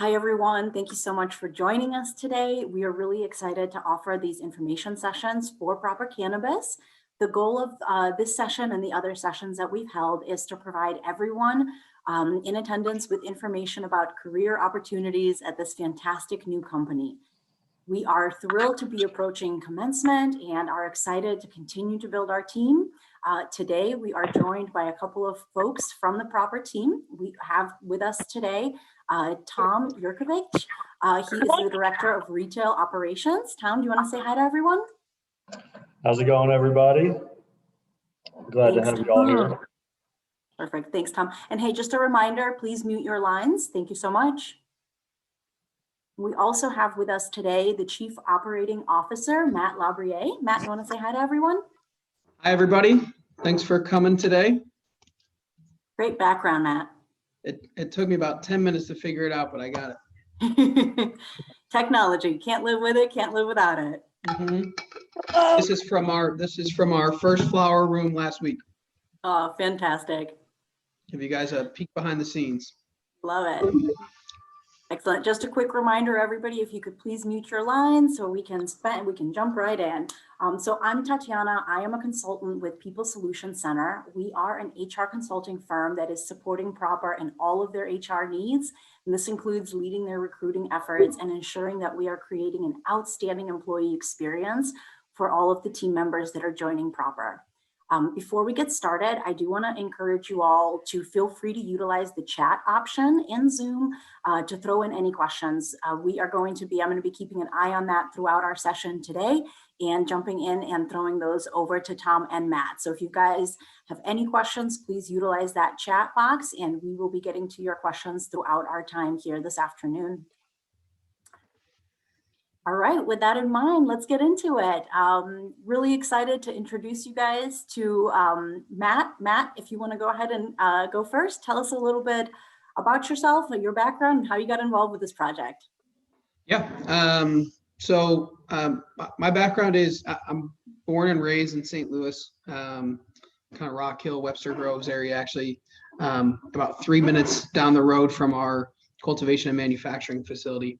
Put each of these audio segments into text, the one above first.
Hi, everyone. Thank you so much for joining us today. We are really excited to offer these information sessions for Proper Cannabis. The goal of this session and the other sessions that we've held is to provide everyone in attendance with information about career opportunities at this fantastic new company. We are thrilled to be approaching commencement and are excited to continue to build our team. Today, we are joined by a couple of folks from the Proper team. We have with us today Tom Jurkovich. He is the Director of Retail Operations. Tom, do you want to say hi to everyone? How's it going, everybody? Glad to have you all here. Perfect. Thanks, Tom. And hey, just a reminder, please mute your lines. Thank you so much. We also have with us today the Chief Operating Officer, Matt LaBrier. Matt, you want to say hi to everyone? Hi, everybody. Thanks for coming today. Great background, Matt. It took me about 10 minutes to figure it out, but I got it. Technology, can't live with it, can't live without it. Mm-hmm. This is from our first flower room last week. Oh, fantastic. Give you guys a peek behind the scenes. Love it. Excellent. Just a quick reminder, everybody, if you could please mute your lines so we can jump right in. So I'm Tatiana. I am a consultant with People Solutions Center. We are an HR consulting firm that is supporting Proper in all of their HR needs. And this includes leading their recruiting efforts and ensuring that we are creating an outstanding employee experience for all of the team members that are joining Proper. Before we get started, I do want to encourage you all to feel free to utilize the chat option in Zoom to throw in any questions. I'm going to be keeping an eye on that throughout our session today and jumping in and throwing those over to Tom and Matt. So if you guys have any questions, please utilize that chat box and we will be getting to your questions throughout our time here this afternoon. All right, with that in mind, let's get into it. Really excited to introduce you guys to Matt. Matt, if you want to go ahead and go first, tell us a little bit about yourself, your background, and how you got involved with this project. Yeah, my background is I'm born and raised in St. Louis, kind of Rock Hill, Webster Groves area, actually, about 3 minutes down the road from our cultivation and manufacturing facility.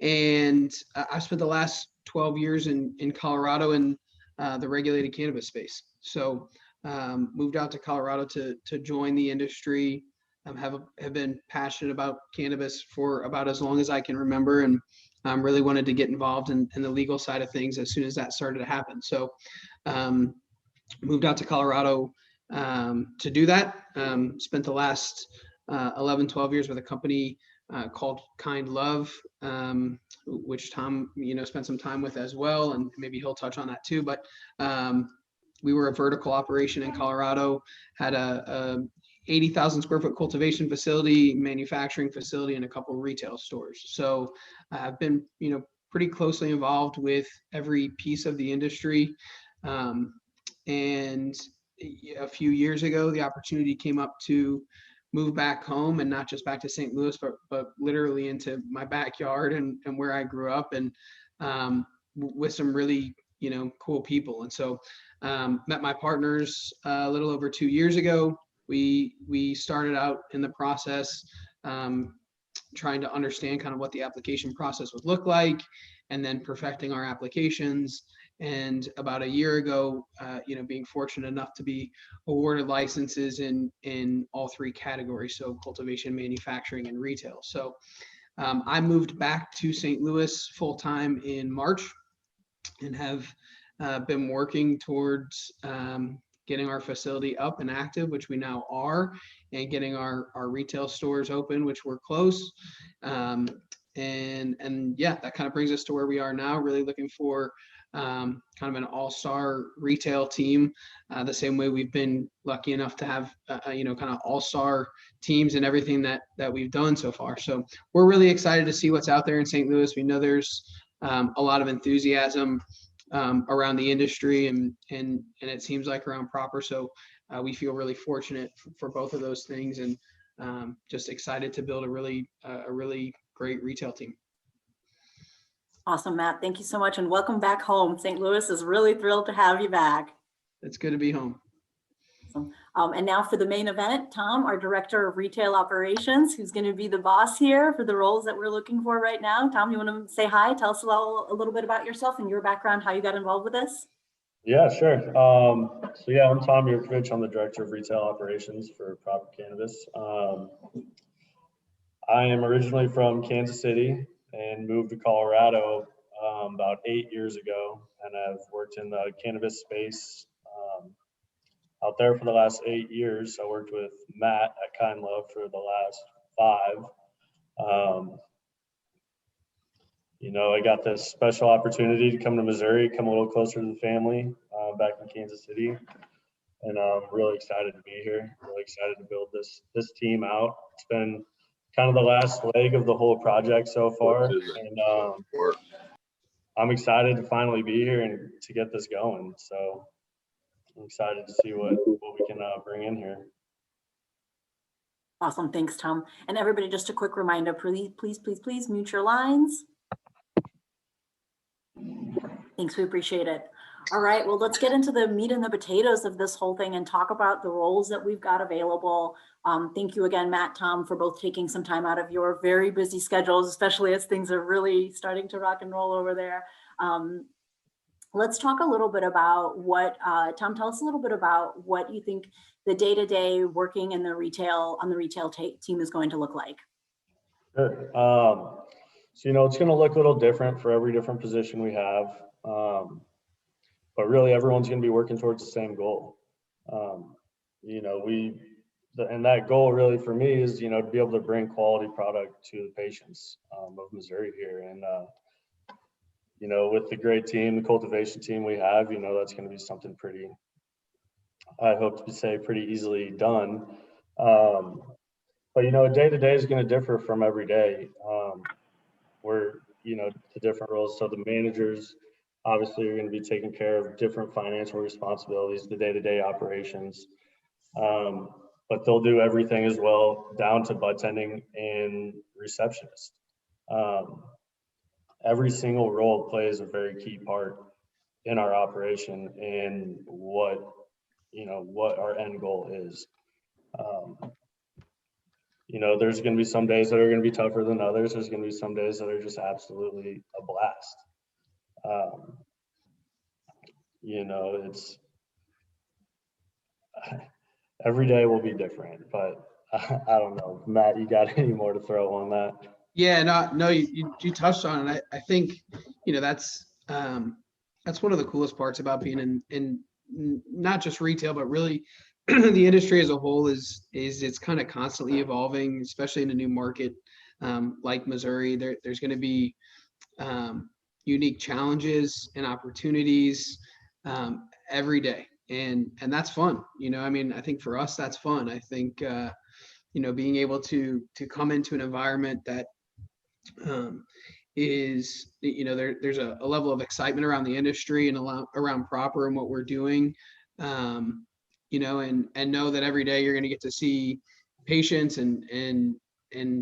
And I spent the last 12 years in Colorado in the regulated cannabis space. So moved out to Colorado to join the industry. Have been passionate about cannabis for about as long as I can remember, and really wanted to get involved in the legal side of things as soon as that started to happen. So moved out to Colorado to do that. Spent the last 11, 12 years with a company called Kind Love, which Tom, spent some time with as well, and maybe he'll touch on that too. But we were a vertical operation in Colorado, had a 80,000 square foot cultivation facility, manufacturing facility, and a couple of retail stores. So I've been, pretty closely involved with every piece of the industry. And a few years ago, the opportunity came up to move back home, and not just back to St. Louis, but literally into my backyard and where I grew up, and with some really, cool people. And so met my partners a little over 2 years ago. We started out in the process trying to understand kind of what the application process would look like, and then perfecting our applications. And about a year ago, being fortunate enough to be awarded licenses in all three categories, so cultivation, manufacturing, and retail. So I moved back to St. Louis full-time in March, and have been working towards getting our facility up and active, which we now are, and getting our retail stores open, which we're close. And yeah, that kind of brings us to where we are now, really looking for kind of an all-star retail team, the same way we've been lucky enough to have, kind of all-star teams and everything that we've done so far. So we're really excited to see what's out there in St. Louis. We know there's a lot of enthusiasm around the industry, and it seems like around Proper. So we feel really fortunate for both of those things, and just excited to build a really great retail team. Awesome, Matt. Thank you so much, and welcome back home. St. Louis is really thrilled to have you back. It's good to be home. Awesome. And now for the main event, Tom, our Director of Retail Operations, who's going to be the boss here for the roles that we're looking for right now. Tom, you want to say hi? Tell us a little bit about yourself and your background, how you got involved with this? Yeah, sure. So yeah, I'm Tom Jurkovich. I'm the Director of Retail Operations for Proper Cannabis. I am originally from Kansas City and moved to Colorado about 8 years ago, and I've worked in the cannabis space out there for the last 8 years. I worked with Matt at Kind Love for the last 5. You know, I got this special opportunity to come to Missouri, come a little closer to the family back in Kansas City, and I'm really excited to be here. Really excited to build this team out. It's been kind of the last leg of the whole project so far, and I'm excited to finally be here and to get this going. So I'm excited to see what we can bring in here. Awesome. Thanks, Tom. And everybody, just a quick reminder, please mute your lines. Thanks, we appreciate it. All right, well, let's get into the meat and the potatoes of this whole thing and talk about the roles that we've got available. Thank you again, Matt, Tom, for both taking some time out of your very busy schedules, especially as things are really starting to rock and roll over there. Let's talk a little bit about what, Tom, tell us a little bit about what you think the day-to-day working in the retail, on the retail team is going to look like. Sure. So, you know, it's going to look a little different for every different position we have. But really everyone's going to be working towards the same goal. You know, and that goal really for me is, you know, to be able to bring quality product to the patients of Missouri here. And, you know, with the great team, the cultivation team we have, you know, that's going to be something pretty, I hope to say, pretty easily done. But, you know, day to day is going to differ from every day. You know, the different roles. So the managers obviously are going to be taking care of different financial responsibilities, the day-to-day operations. But they'll do everything as well, down to budtending and receptionist. Every single role plays a very key part in our operation and what our end goal is. You know, there's going to be some days that are going to be tougher than others. There's going to be some days that are just absolutely a blast. You know, it's every day will be different, but I don't know. Matt, you got any more to throw on that? Yeah, no, you touched on it. I think, you know, that's one of the coolest parts about being in not just retail, but really the industry as a whole is it's kind of constantly evolving, especially in a new market like Missouri. There's going to be unique challenges and opportunities every day, and that's fun. You know, I mean, I think for us that's fun. I think you know, being able to come into an environment that is, you know, there's a level of excitement around the industry and around Proper and what we're doing. You know, and know that every day you're going to get to see patients and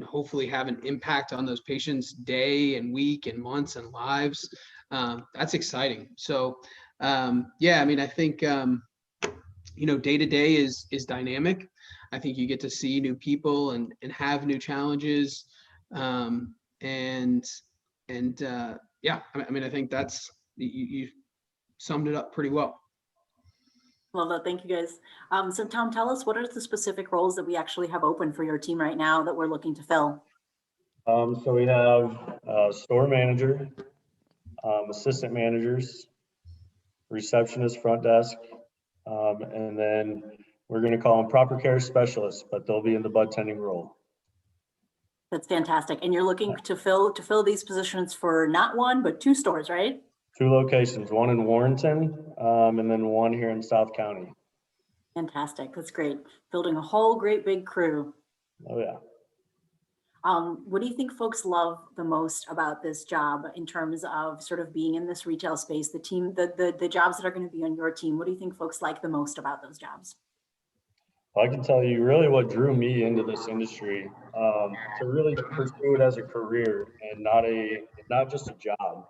hopefully have an impact on those patients' day and week and months and lives. That's exciting. So yeah, I mean, I think you know, day to day is dynamic. I think you get to see new people and have new challenges. Yeah, I mean, I think that's, you summed it up pretty well. Love that. Thank you, guys. So Tom, tell us, what are the specific roles that we actually have open for your team right now that we're looking to fill? So we have store manager, assistant managers, receptionist, front desk, and then we're going to call them proper care specialists, but they'll be in the bud tending role. That's fantastic. And you're looking to fill these positions for not one, but 2 stores, right? 2 locations, one in Warrenton, and then one here in South County. Fantastic. That's great. Building a whole great big crew. Oh yeah. What do you think folks love the most about this job in terms of sort of being in this retail space, the team, the jobs that are going to be on your team? What do you think folks like the most about those jobs? Well, I can tell you really what drew me into this industry, to really pursue it as a career and not just a job,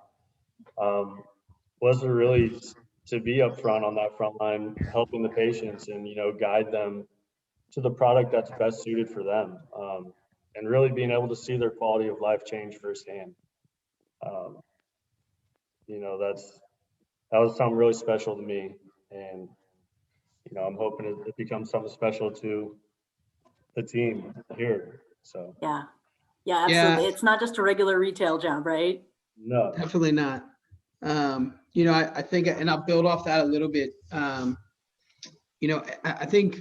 was to really to be upfront on that front line, helping the patients and, guide them to the product that's best suited for them. And really being able to see their quality of life change firsthand. Um, that was something really special to me. And, I'm hoping it becomes something special to the team here. So, Yeah. Yeah, Yeah, absolutely. It's not just a regular retail job, right? no. definitely not. I think, and I'll build off that a little bit. I think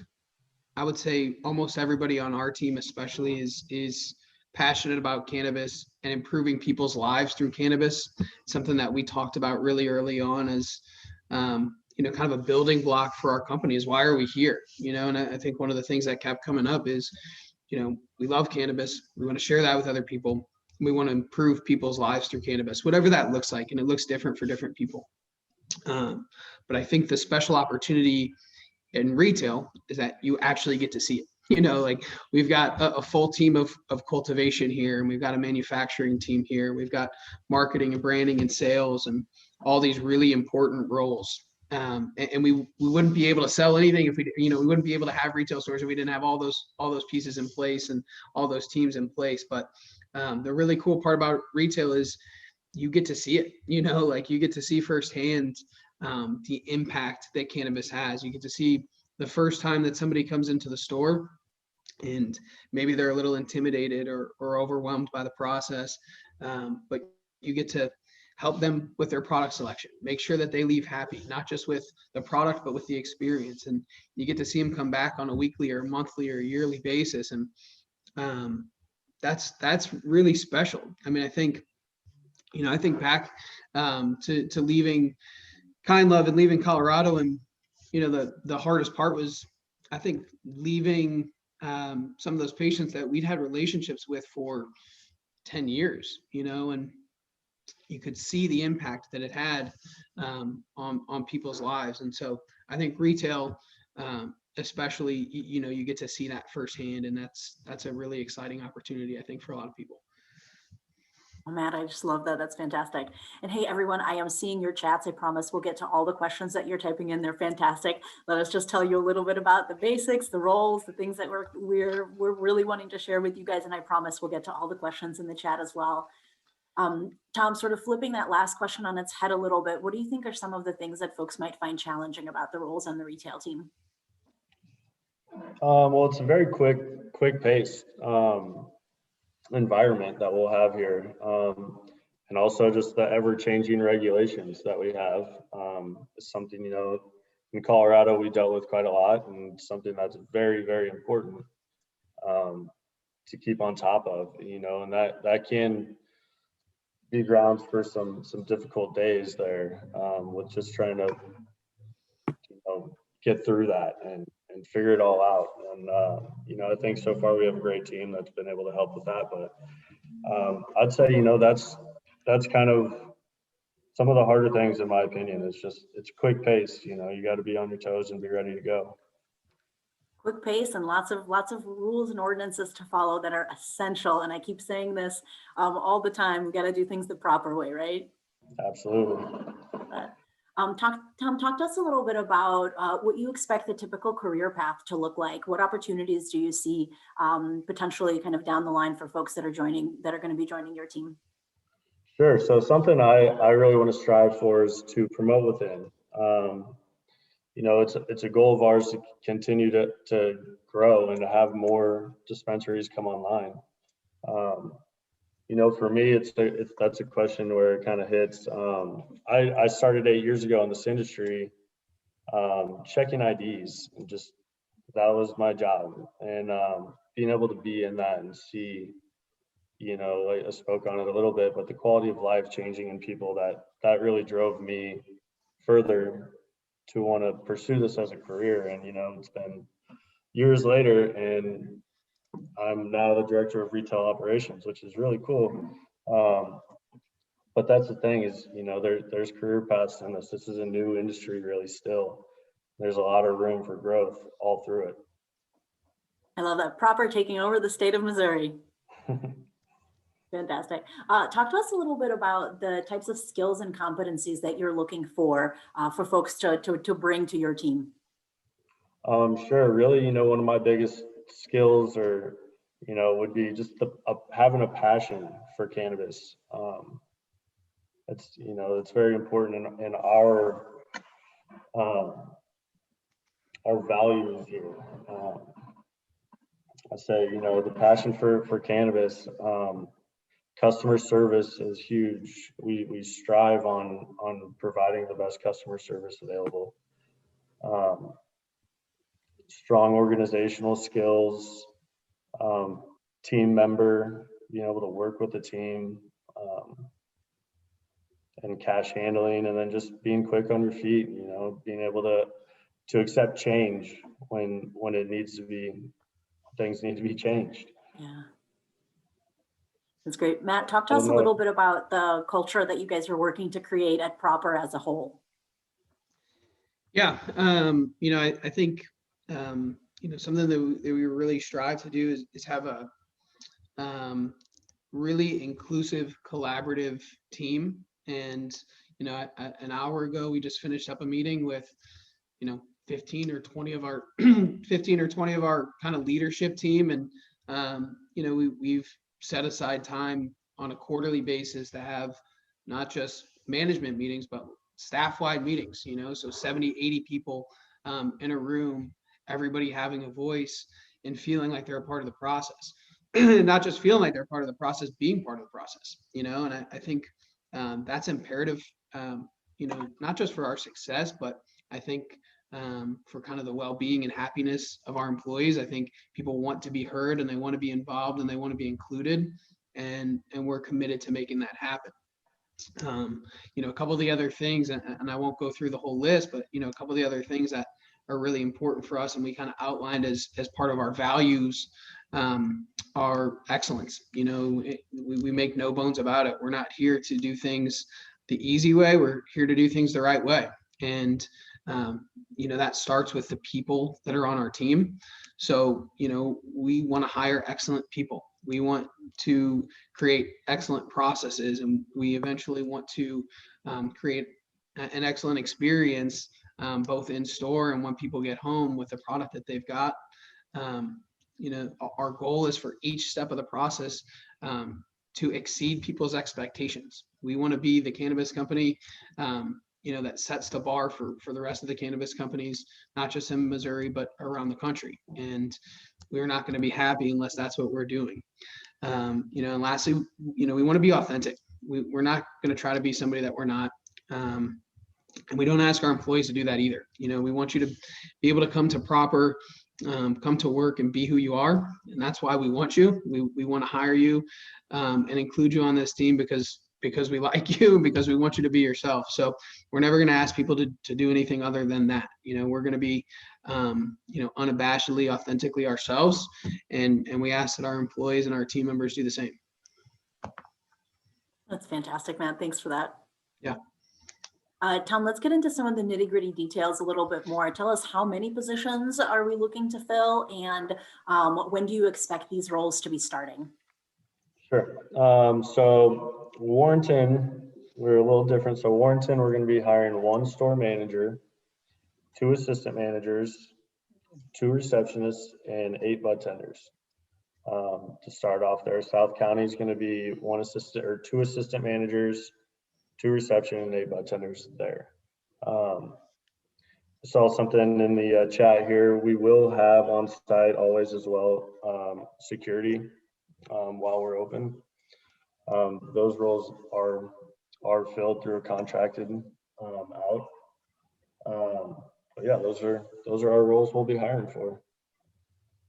I would say almost everybody on our team, especially, is passionate about cannabis and improving people's lives through cannabis. Something that we talked about really early on as, kind of a building block for our company is why are we here? And I think one of the things that kept coming up is, we love cannabis. We want to share that with other people. We want to improve people's lives through cannabis, whatever that looks like, and it looks different for different people. But I think the special opportunity in retail is that you actually get to see it. Like we've got a full team of cultivation here, and we've got a manufacturing team here. We've got marketing and branding and sales and all these really important roles. And we wouldn't be able to sell anything if we wouldn't be able to have retail stores if we didn't have all those pieces in place and all those teams in place. But the really cool part about retail is you get to see it, like you get to see firsthand the impact that cannabis has. You get to see the first time that somebody comes into the store and maybe they're a little intimidated or overwhelmed by the process. But you get to help them with their product selection, make sure that they leave happy, not just with the product, but with the experience. And you get to see them come back on a weekly or monthly or yearly basis. And that's really special. I mean, I think back to leaving Kind Love and leaving Colorado, and the hardest part was, I think, leaving some of those patients that we'd had relationships with for 10 years, and you could see the impact that it had on people's lives. And so I think retail, especially, you get to see that firsthand, and that's a really exciting opportunity, I think, for a lot of people. Oh, Matt, I just love that. That's fantastic. And hey, everyone, I am seeing your chats. I promise we'll get to all the questions that you're typing in. They're fantastic. Let us just tell you a little bit about the basics, the roles, the things that we're really wanting to share with you guys. And I promise we'll get to all the questions in the chat as well. Tom, sort of flipping that last question on its head a little bit, what do you think are some of the things that folks might find challenging about the roles on the retail team? Well, it's a very quick pace. Environment that we'll have here, and also just the ever-changing regulations that we have is something, in Colorado we dealt with quite a lot, and something that's very, very important to keep on top of, and that can be grounds for some difficult days there with just trying to get through that and figure it all out. And I think so far we have a great team that's been able to help with that. But I'd say that's kind of some of the harder things, in my opinion. It's quick pace. You got to be on your toes and be ready to go. Quick pace and lots of rules and ordinances to follow that are essential. And I keep saying this all the time. We got to do things the proper way, right? Absolutely. Tom, talk to us a little bit about what you expect the typical career path to look like. What opportunities do you see potentially kind of down the line for folks that are going to be joining your team? Sure. So something I really want to strive for is to promote within. It's a goal of ours to continue to grow and to have more dispensaries come online. For me, that's a question where it kind of hits. I started 8 years ago in this industry, checking IDs, and just that was my job. And being able to be in that and see, I spoke on it a little bit, but the quality of life changing in people, that really drove me further to want to pursue this as a career. And it's been years later, and I'm now the director of retail operations, which is really cool. But that's the thing is, there's career paths in this. This is a new industry, really. Still, there's a lot of room for growth all through it. I love that. Proper taking over the state of Missouri. Fantastic. Talk to us a little bit about the types of skills and competencies that you're looking for folks to bring to your team. Sure. Really, one of my biggest skills would be just having a passion for cannabis. It's very important in our values here. I say, the passion for cannabis. Customer service is huge. We strive on providing the best customer service available. Strong organizational skills, team member, being able to work with the team, and cash handling, and then just being quick on your feet, being able to accept change when things need to be changed. Yeah. That's great. Matt, talk to us a little bit about the culture that you guys are working to create at Proper as a whole. Yeah, I think something that we really strive to do is have a really inclusive, collaborative team. And an hour ago, we just finished up a meeting with 15 or 20 of our 15 or 20 of our kind of leadership team, and we've set aside time on a quarterly basis to have not just management meetings, but staff-wide meetings, so 70, 80 people in a room, everybody having a voice and feeling like they're a part of the process. Not just feeling like they're part of the process, being part of the process, and I think that's imperative, not just for our success, but I think for kind of the well-being and happiness of our employees. I think people want to be heard, and they want to be involved, and they want to be included, and we're committed to making that happen. A couple of the other things, and I won't go through the whole list, but a couple of the other things that are really important for us, and we kind of outlined as part of our values, are excellence. We make no bones about it. We're not here to do things the easy way. We're here to do things the right way, and that starts with the people that are on our team. So we want to hire excellent people. We want to create excellent processes, and we eventually want to create an excellent experience, both in store and when people get home with the product that they've got. Our goal is for each step of the process to exceed people's expectations. We want to be the cannabis company that sets the bar for the rest of the cannabis companies, not just in Missouri, but around the country. And we're not going to be happy unless that's what we're doing. And lastly, we want to be authentic. We're not going to try to be somebody that we're not. And we don't ask our employees to do that either. We want you to be able to come to Proper, come to work and be who you are. And that's why we want you. We want to hire you and include you on this team because we like you and because we want you to be yourself. So we're never going to ask people to do anything other than that. We're going to be, unabashedly, authentically ourselves. And we ask that our employees and our team members do the same. That's fantastic, Matt. Thanks for that. Yeah. Tom, let's get into some of the nitty-gritty details a little bit more. Tell us, how many positions are we looking to fill, and when do you expect these roles to be starting? Sure. So Warrenton, we're a little different. So Warrenton, we're going to be hiring 1 store manager, 2 assistant managers, 2 receptionists, and 8 bud tenders. To start off there, South County is going to be 1 assistant or 2 assistant managers, 2 reception, and 8 bud tenders there. I saw something in the chat here. We will have on site always as well security while we're open. Those roles are filled through a contracted out. But yeah, those are our roles we'll be hiring for.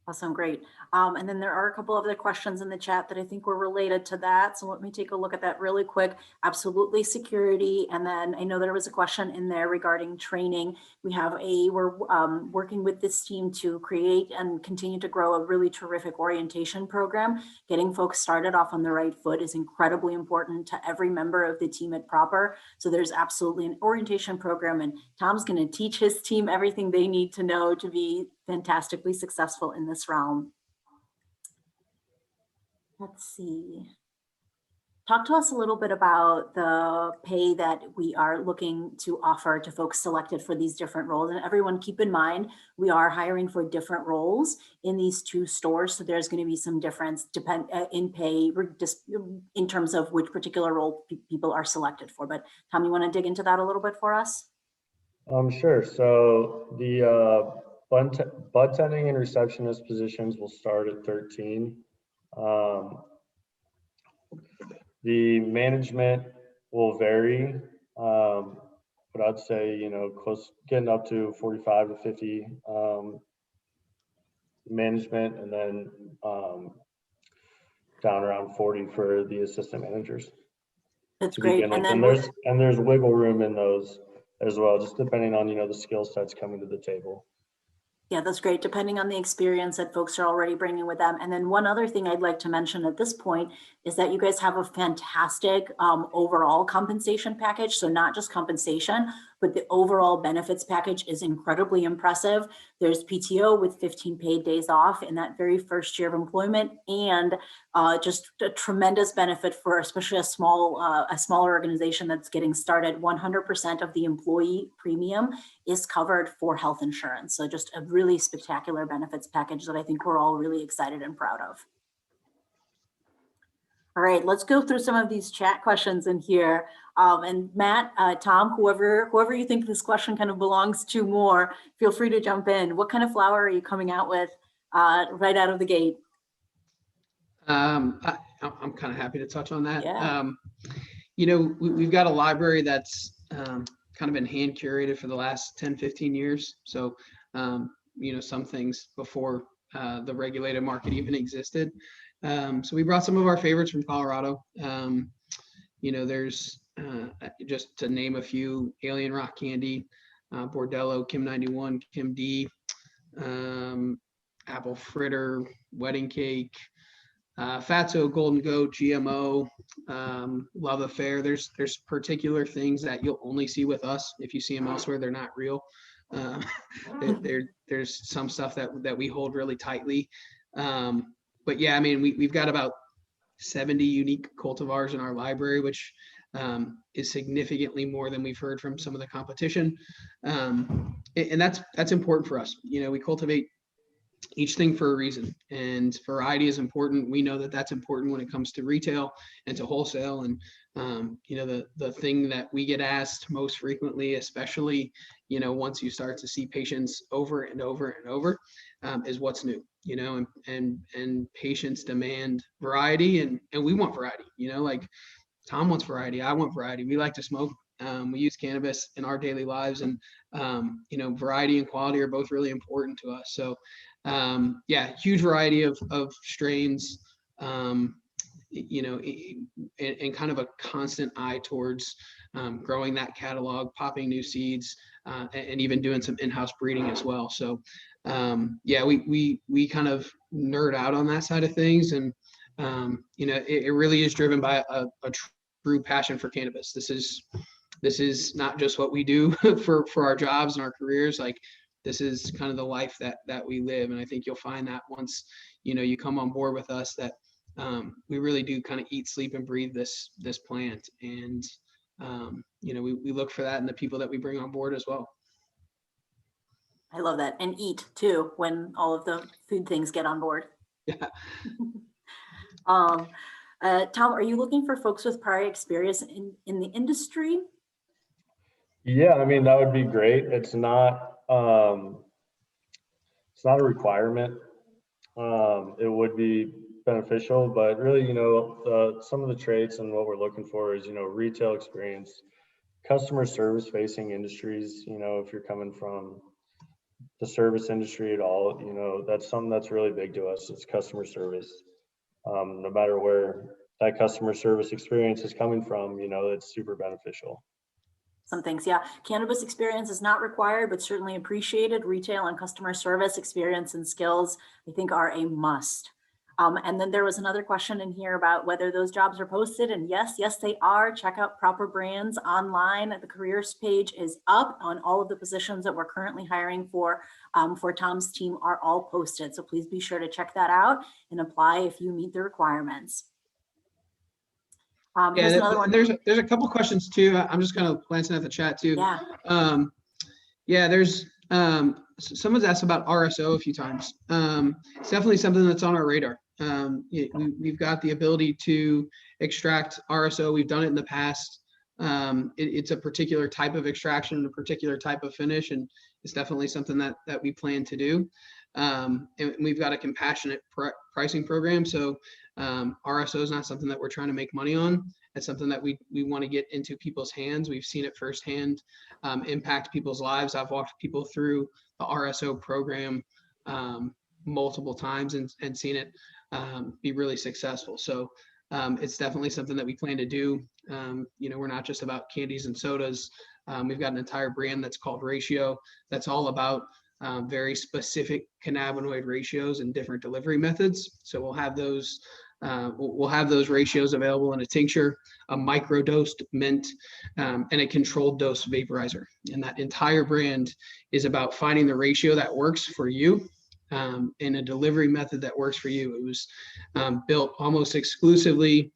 Awesome, great. And then there are a couple of other questions in the chat that I think were related to that. So let me take a look at that really quick. Absolutely, security. And then I know there was a question in there regarding training. We're working with this team to create and continue to grow a really terrific orientation program. Getting folks started off on the right foot is incredibly important to every member of the team at Proper. So there's absolutely an orientation program, and Tom's going to teach his team everything they need to know to be fantastically successful in this realm. Let's see. Talk to us a little bit about the pay that we are looking to offer to folks selected for these different roles. And everyone keep in mind, we are hiring for different roles in these two stores. So there's going to be some difference in pay just in terms of which particular role people are selected for. But Tom, you want to dig into that a little bit for us? Sure. So the bud tending and receptionist positions will start at 13. The management will vary, but I'd say, close, getting up to 45 to 50 management, and then down around 40 for the assistant managers. That's great. And then there's wiggle room in those as well, just depending on, the skill sets coming to the table. Yeah, that's great. Depending on the experience that folks are already bringing with them. And then one other thing I'd like to mention at this point is that you guys have a fantastic overall compensation package. So not just compensation, but the overall benefits package is incredibly impressive. There's PTO with 15 paid days off in that very first year of employment, and just a tremendous benefit for especially a smaller organization that's getting started. 100% of the employee premium is covered for health insurance. So just a really spectacular benefits package that I think we're all really excited and proud of. All right, let's go through some of these chat questions in here. And Matt, Tom, whoever you think this question kind of belongs to more, feel free to jump in. What kind of flower are you coming out with right out of the gate? I'm kind of happy to touch on that. Yeah. We've got a library that's kind of been hand curated for the last 10, 15 years. So, some things before the regulated market even existed. So we brought some of our favorites from Colorado. There's just to name a few: Alien Rock Candy, Bordello, Kim 91, Kim D, Apple Fritter, Wedding Cake, Fatso, Golden Goat, GMO, Love Affair. There's particular things that you'll only see with us. If you see them elsewhere, they're not real. There's some stuff that we hold really tightly. But yeah, I mean, we've got about 70 unique cultivars in our library, which is significantly more than we've heard from some of the competition. And that's important for us. We cultivate each thing for a reason, and variety is important. We know that that's important when it comes to retail and to wholesale. And the thing that we get asked most frequently, especially once you start to see patients over and over and over, is what's new. And patients demand variety, and we want variety. Like Tom wants variety, I want variety. We like to smoke. We use cannabis in our daily lives, and variety and quality are both really important to us. So huge variety of strains, and kind of a constant eye towards growing that catalog, popping new seeds, and even doing some in-house breeding as well. So we kind of nerd out on that side of things, and it really is driven by a true passion for cannabis. This is not just what we do for our jobs and our careers. Like, this is kind of the life that we live. And I think you'll find that once, you come on board with us, that we really do kind of eat, sleep, and breathe this plant. And, we look for that in the people that we bring on board as well. I love that. And eat too, when all of the food things get on board. Yeah. Tom, are you looking for folks with prior experience in the industry? Yeah, I mean, that would be great. It's not a requirement. It would be beneficial, but really, some of the traits and what we're looking for is, retail experience, customer service facing industries. If you're coming from the service industry at all, that's something that's really big to us. It's customer service. No matter where that customer service experience is coming from, it's super beneficial. Some things, yeah. Cannabis experience is not required, but certainly appreciated. Retail and customer service experience and skills, I think, are a must. And then there was another question in here about whether those jobs are posted. And yes, they are. Check out Proper Brands online. The careers page is up on all of the positions that we're currently hiring for Tom's team are all posted. So please be sure to check that out and apply if you meet the requirements. Yeah, Here's another one. there's a couple questions too. I'm just kind of glancing at the chat too. Yeah. Yeah, there's someone's asked about RSO a few times. It's definitely something that's on our radar. We've got the ability to extract RSO. We've done it in the past. It's a particular type of extraction, a particular type of finish, and it's definitely something that we plan to do. And we've got a compassionate pricing program. So RSO is not something that we're trying to make money on. It's something that we want to get into people's hands. We've seen it firsthand impact people's lives. I've walked people through the RSO program multiple times and seen it be really successful. So it's definitely something that we plan to do. We're not just about candies and sodas. We've got an entire brand that's called Ratio that's all about very specific cannabinoid ratios and different delivery methods. So we'll have those ratios available in a tincture, a microdosed mint, and a controlled dose vaporizer. And that entire brand is about finding the ratio that works for you and a delivery method that works for you. It was built almost exclusively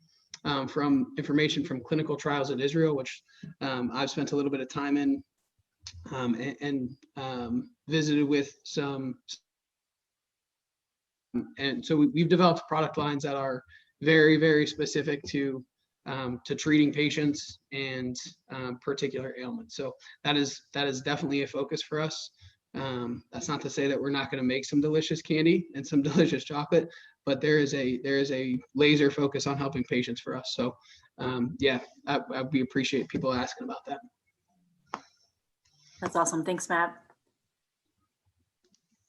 from information from clinical trials in Israel, which I've spent a little bit of time in and visited with some. And so we've developed product lines that are very, very specific to treating patients and particular ailments. So that is definitely a focus for us. That's not to say that we're not going to make some delicious candy and some delicious chocolate, but there is a laser focus on helping patients for us. So yeah, we appreciate people asking about that. That's awesome. Thanks, Matt.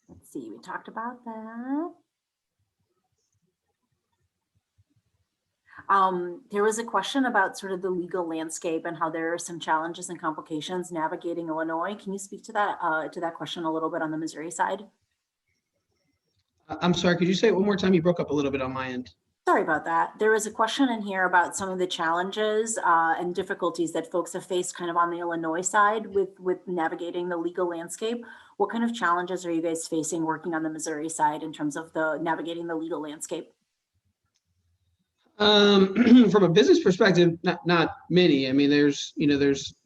Let's see, we talked about that. There was a question about sort of the legal landscape and how there are some challenges and complications navigating Illinois. Can you speak to that question a little bit on the Missouri side? I'm sorry, could you say it one more time? You broke up a little bit on my end. Sorry about that. There was a question in here about some of the challenges and difficulties that folks have faced kind of on the Illinois side with navigating the legal landscape. What kind of challenges are you guys facing working on the Missouri side in terms of navigating the legal landscape? From a business perspective, not many. I mean, there's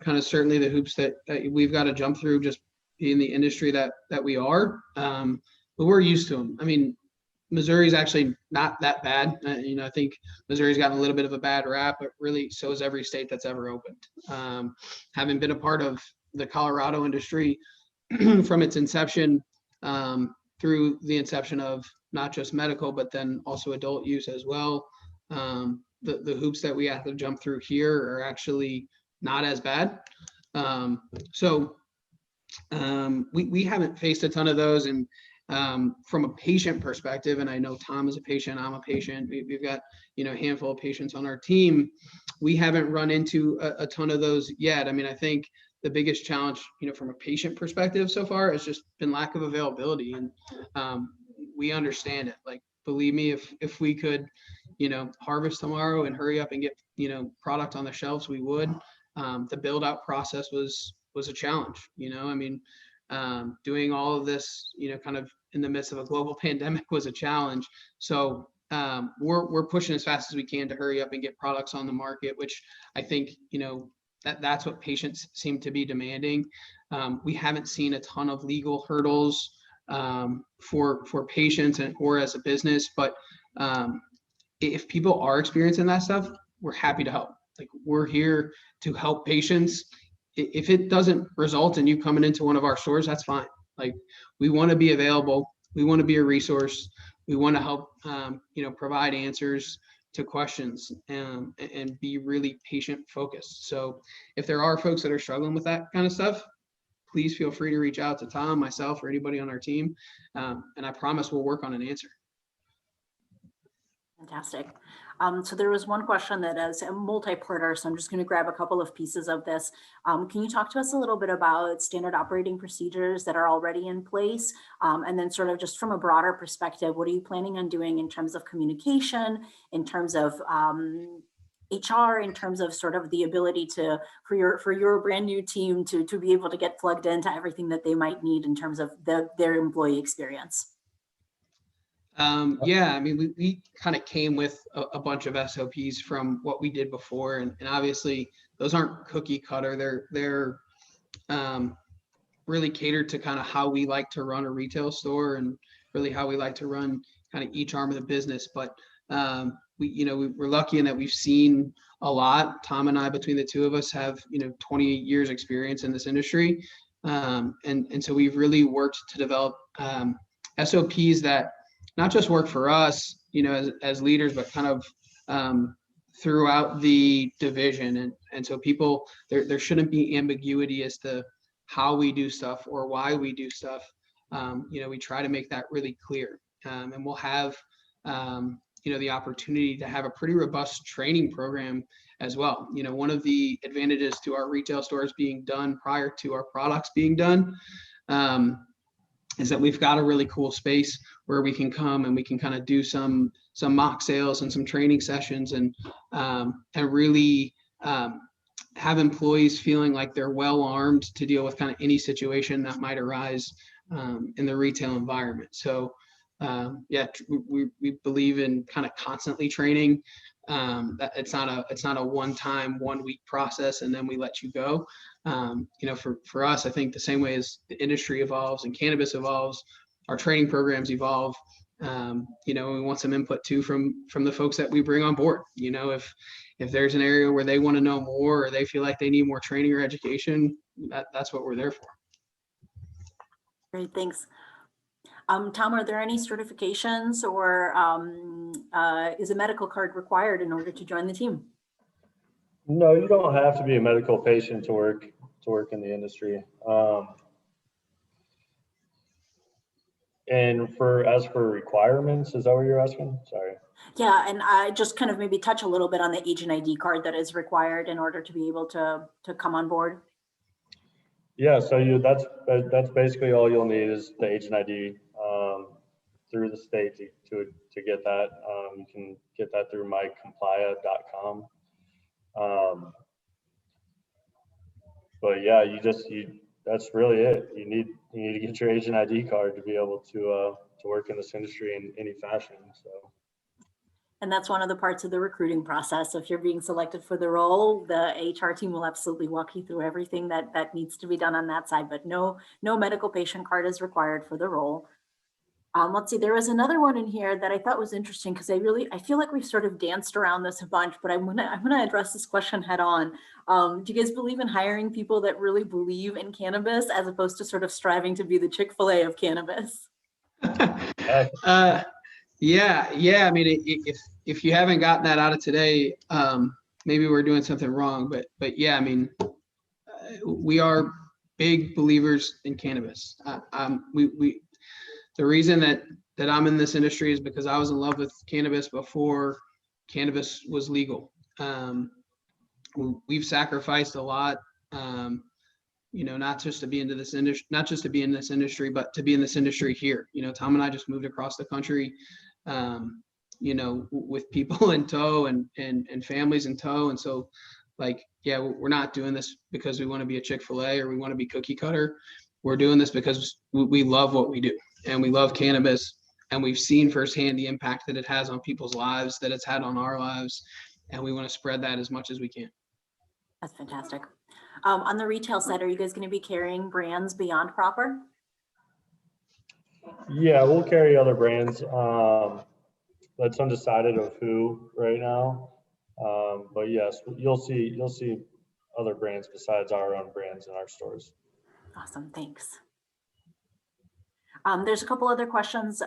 kind of certainly the hoops that we've got to jump through just in the industry that we are, but we're used to them. I mean, Missouri's actually not that bad. I think Missouri's gotten a little bit of a bad rap, but really so is every state that's ever opened. Having been a part of the Colorado industry from its inception through the inception of not just medical, but then also adult use as well. The hoops that we have to jump through here are actually not as bad. So we haven't faced a ton of those. And from a patient perspective, and I know Tom is a patient, I'm a patient, we've got a handful of patients on our team. We haven't run into a ton of those yet. I mean, I think the biggest challenge, from a patient perspective so far has just been lack of availability. And we understand it. Like, believe me, if we could, harvest tomorrow and hurry up and get, product on the shelves, we would. The build out process was a challenge. I mean, doing all of this, kind of in the midst of a global pandemic was a challenge. So we're pushing as fast as we can to hurry up and get products on the market, which I think, that's what patients seem to be demanding. We haven't seen a ton of legal hurdles for patients or as a business, but if people are experiencing that stuff, we're happy to help. Like, we're here to help patients. If it doesn't result in you coming into one of our stores, that's fine. Like, we want to be available. We want to be a resource. We want to help, provide answers to questions and be really patient focused. So if there are folks that are struggling with that kind of stuff, please feel free to reach out to Tom, myself, or anybody on our team. And I promise we'll work on an answer. Fantastic. So there was one question that is a multi-parter, so I'm just going to grab a couple of pieces of this. Can you talk to us a little bit about standard operating procedures that are already in place? And then sort of just from a broader perspective, what are you planning on doing in terms of communication, in terms of HR, in terms of sort of the ability for your brand new team to be able to get plugged into everything that they might need in terms of their employee experience? Yeah, I mean, we kind of came with a bunch of SOPs from what we did before, and obviously those aren't cookie cutter. They're really catered to kind of how we like to run a retail store and really how we like to run kind of each arm of the business. But we're lucky in that we've seen a lot. Tom and I, between the two of us, have 20 years experience in this industry, and so we've really worked to develop SOPs that not just work for us, as leaders, but kind of throughout the division. And so people, there shouldn't be ambiguity as to how we do stuff or why we do stuff. We try to make that really clear, and we'll have the opportunity to have a pretty robust training program as well. One of the advantages to our retail stores being done prior to our products being done is that we've got a really cool space where we can come and we can kind of do some mock sales and some training sessions, and really have employees feeling like they're well armed to deal with kind of any situation that might arise in the retail environment. So we believe in kind of constantly training. That it's not a one-time 1 week process and then we let you go. For us, I think the same way as the industry evolves and cannabis evolves, our training programs evolve. We want some input too from the folks that we bring on board. If there's an area where they want to know more or they feel like they need more training or education, that's what we're there for. Great, thanks. Tom, are there any certifications or is a medical card required in order to join the team? No, you don't have to be a medical patient to work in the industry. And as for requirements, is that what you're asking? Sorry. Yeah, and I just kind of maybe touch a little bit on the agent ID card that is required in order to be able to come on board. Yeah, so that's basically all you'll need is the agent ID through the state to get that. You can get that through mycomplia.com. But yeah, that's really it. You need to get your agent ID card to be able to work in this industry in any fashion. So. And that's one of the parts of the recruiting process. So if you're being selected for the role, the HR team will absolutely walk you through everything that needs to be done on that side. But no medical patient card is required for the role. Let's see, there was another one in here that I thought was interesting because I feel like we've sort of danced around this a bunch, but I'm gonna address this question head on. Do you guys believe in hiring people that really believe in cannabis as opposed to sort of striving to be the Chick-fil-A of cannabis? Yeah. I mean, if you haven't gotten that out of today, maybe we're doing something wrong. But yeah, I mean, we are big believers in cannabis. The reason that I'm in this industry is because I was in love with cannabis before cannabis was legal. We've sacrificed a lot, not just to be in this industry, but to be in this industry here. Tom and I just moved across the country, with people in tow and families in tow. And so we're not doing this because we want to be a Chick-fil-A or we want to be cookie cutter. We're doing this because we love what we do and we love cannabis, and we've seen firsthand the impact that it has on people's lives, that it's had on our lives, and we want to spread that as much as we can. That's fantastic. On the retail side, are you guys going to be carrying brands beyond Proper? Yeah, we'll carry other brands. That's undecided of who right now. But yes, you'll see other brands besides our own brands in our stores. Awesome, thanks. There's a couple other questions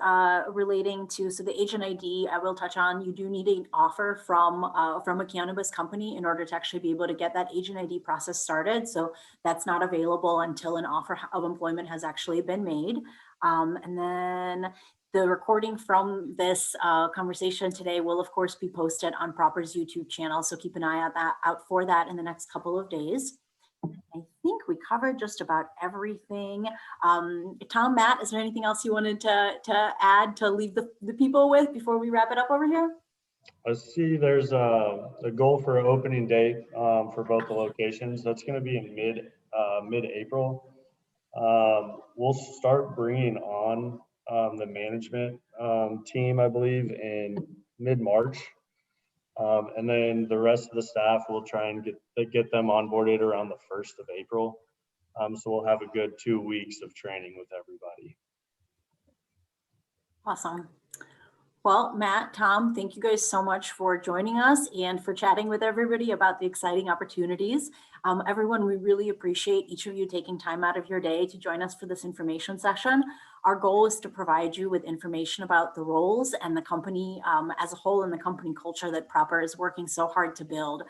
relating to, so the agent ID I will touch on. You do need an offer from a cannabis company in order to actually be able to get that agent ID process started. So that's not available until an offer of employment has actually been made. And then the recording from this conversation today will of course be posted on Proper's YouTube channel. So keep an eye out for that in the next couple of days. I think we covered just about everything. Tom, Matt, is there anything else you wanted to add to leave the people with before we wrap it up over here? I see there's a goal for an opening date for both the locations. That's going to be in mid-April. We'll start bringing on the management team, I believe, in mid-March. And then the rest of the staff will try and get them onboarded around the 1st of April. So we'll have a good 2 weeks of training with everybody. Awesome. Well, Matt, Tom, thank you guys so much for joining us and for chatting with everybody about the exciting opportunities. Everyone, we really appreciate each of you taking time out of your day to join us for this information session. Our goal is to provide you with information about the roles and the company as a whole and the company culture that Proper is working so hard to build.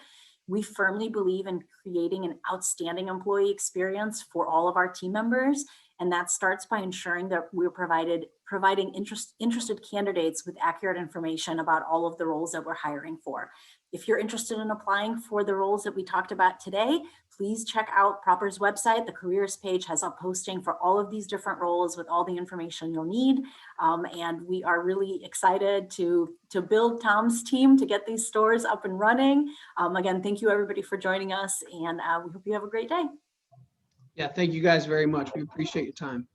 We firmly believe in creating an outstanding employee experience for all of our team members. And that starts by ensuring that we're providing interested candidates with accurate information about all of the roles that we're hiring for. If you're interested in applying for the roles that we talked about today, please check out Proper's website. The careers page has a posting for all of these different roles with all the information you'll need. And we are really excited to build Tom's team to get these stores up and running. Again, thank you everybody for joining us, and we hope you have a great day. Yeah, thank you guys very much. We appreciate your time.